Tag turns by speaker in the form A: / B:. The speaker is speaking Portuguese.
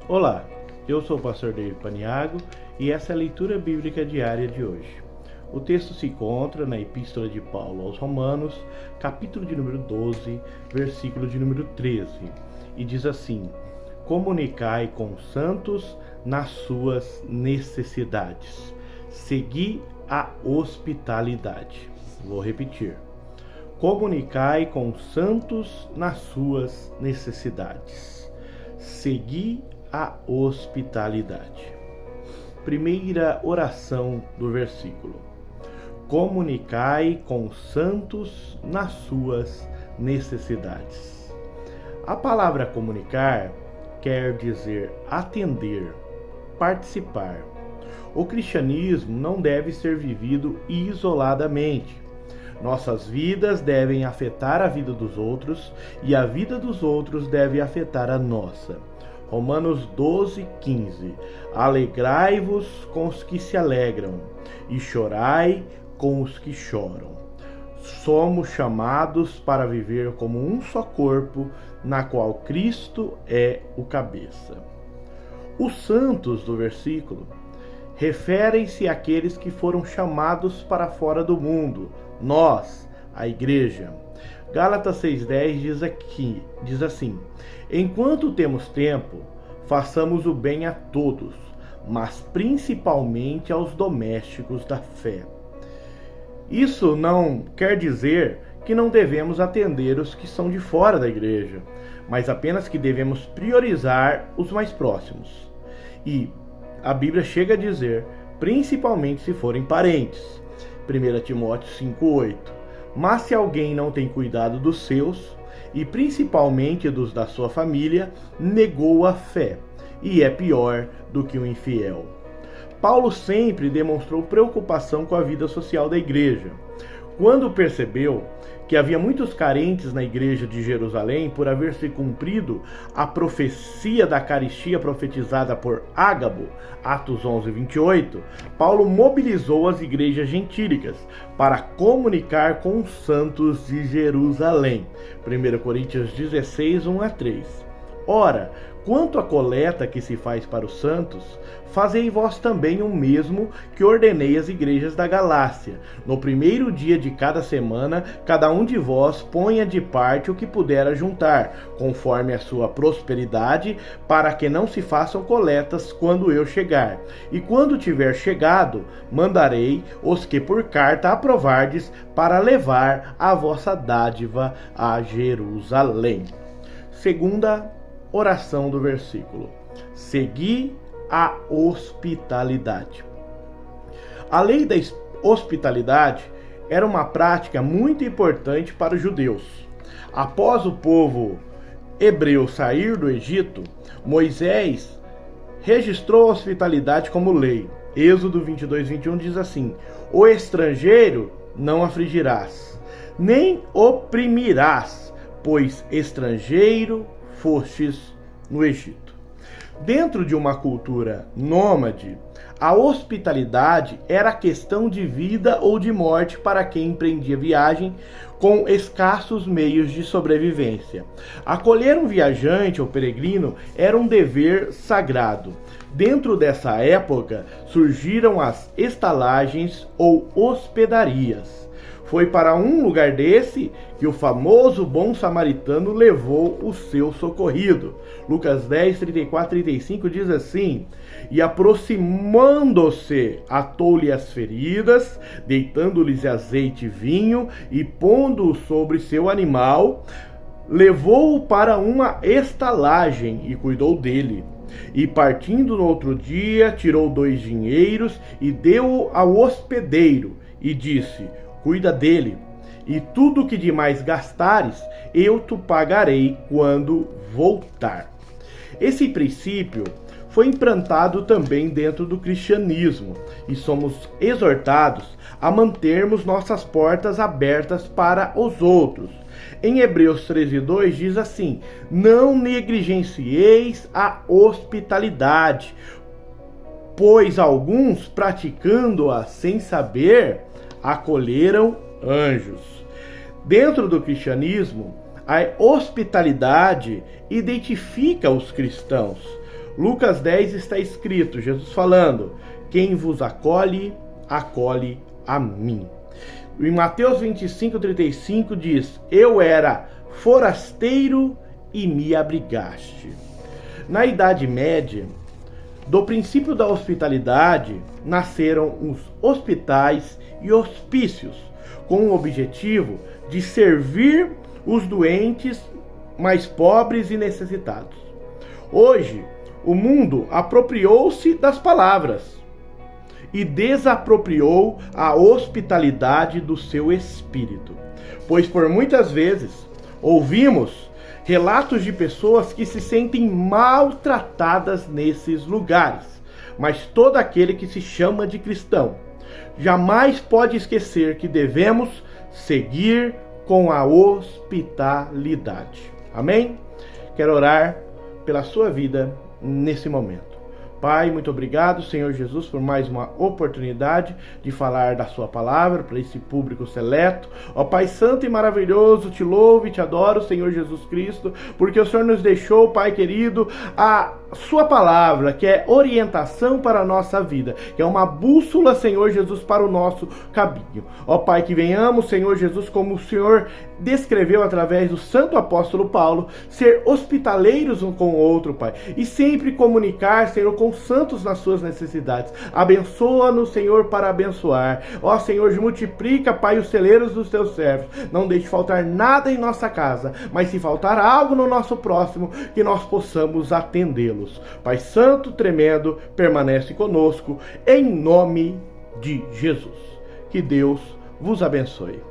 A: Olá, eu sou o pastor David Paniago e essa é a leitura bíblica diária de hoje. O texto se encontra na Epístola de Paulo aos Romanos, capítulo de número 12, versículo de número 13, e diz assim: comunicai com os santos nas suas necessidades, segui a hospitalidade. Vou repetir. Comunicai com os santos nas suas necessidades, segui a hospitalidade. Primeira oração do versículo. Comunicai com os santos nas suas necessidades. A palavra comunicar quer dizer atender, participar. O cristianismo não deve ser vivido isoladamente. Nossas vidas devem afetar a vida dos outros e a vida dos outros deve afetar a nossa. Romanos 12, 15. Alegrai-vos com os que se alegram e chorai com os que choram. Somos chamados para viver como um só corpo, na qual Cristo é o cabeça. Os santos do versículo referem-se àqueles que foram chamados para fora do mundo, nós, a igreja. Gálatas 6,10 diz assim: enquanto temos tempo, façamos o bem a todos, mas principalmente aos domésticos da fé. Isso não quer dizer que não devemos atender os que são de fora da igreja, mas apenas que devemos priorizar os mais próximos. E a Bíblia chega a dizer, principalmente se forem parentes. 1 Timóteo 5,8. Mas se alguém não tem cuidado dos seus, e principalmente dos da sua família, negou a fé, e é pior do que um infiel. Paulo sempre demonstrou preocupação com a vida social da igreja. Quando percebeu que havia muitos carentes na igreja de Jerusalém por haver se cumprido a profecia da caristia profetizada por Ágabo, Atos 11, 28, Paulo mobilizou as igrejas gentílicas para comunicar com os santos de Jerusalém. 1 Coríntios 16, 1 a 3. Ora, quanto à coleta que se faz para os santos, fazei vós também o mesmo que ordenei às igrejas da Galácia. No primeiro dia de cada semana, cada um de vós ponha de parte o que puder ajuntar, conforme a sua prosperidade, para que não se façam coletas quando eu chegar. E quando tiver chegado, mandarei os que por carta aprovardes para levar a vossa dádiva a Jerusalém. Segunda oração do versículo. Segui a hospitalidade. A lei da hospitalidade era uma prática muito importante para os judeus. Após o povo hebreu sair do Egito, Moisés registrou a hospitalidade como lei. Êxodo 22, 21 diz assim: o estrangeiro não afligirás, nem oprimirás, pois estrangeiro fostes no Egito. Dentro de uma cultura nômade, a hospitalidade era questão de vida ou de morte para quem empreendia viagem com escassos meios de sobrevivência. Acolher um viajante ou peregrino era um dever sagrado. Dentro dessa época surgiram as estalagens ou hospedarias. Foi para um lugar desse que o famoso bom samaritano levou o seu socorrido. Lucas 10, 34, 35 diz assim: e aproximando-se, atou-lhe as feridas, deitando-lhes azeite e vinho, e pondo-o sobre seu animal, levou-o para uma estalagem e cuidou dele. E partindo no outro dia, tirou 2 dinheiros e deu-o ao hospedeiro, e disse: cuida dele, e tudo que demais gastares, eu te pagarei quando voltar. Esse princípio foi implantado também dentro do cristianismo, e somos exortados a mantermos nossas portas abertas para os outros. Em Hebreus 13:2 diz assim: não negligencieis a hospitalidade, pois alguns, praticando-a sem saber, acolheram anjos. Dentro do cristianismo, a hospitalidade identifica os cristãos. Lucas 10 está escrito, Jesus falando: quem vos acolhe, acolhe a mim. Em Mateus 25:35 diz: eu era forasteiro e me abrigaste. Na Idade Média, do princípio da hospitalidade, nasceram os hospitais e hospícios, com o objetivo de servir os doentes mais pobres e necessitados. Hoje, o mundo apropriou-se das palavras e desapropriou a hospitalidade do seu espírito, pois por muitas vezes ouvimos relatos de pessoas que se sentem maltratadas nesses lugares, mas todo aquele que se chama de cristão jamais pode esquecer que devemos seguir com a hospitalidade. Amém? Quero orar pela sua vida nesse momento. Pai, muito obrigado, Senhor Jesus, por mais uma oportunidade de falar da sua palavra para esse público seleto. Ó Pai santo e maravilhoso, te louvo e te adoro, Senhor Jesus Cristo, porque o Senhor nos deixou, Pai querido, a sua palavra, que é orientação para a nossa vida, que é uma bússola, Senhor Jesus, para o nosso caminho. Ó Pai, que venhamos, Senhor Jesus, como o Senhor descreveu através do santo apóstolo Paulo, ser hospitaleiros um com o outro, Pai, e sempre comunicar, Senhor, com os santos nas suas necessidades. Abençoa-nos, Senhor, para abençoar. Ó Senhor, multiplica, Pai, os celeiros dos teus servos. Não deixe faltar nada em nossa casa, mas se faltar algo no nosso próximo, que nós possamos atendê-los. Pai santo, tremendo, permanece conosco, em nome de Jesus. Que Deus vos abençoe.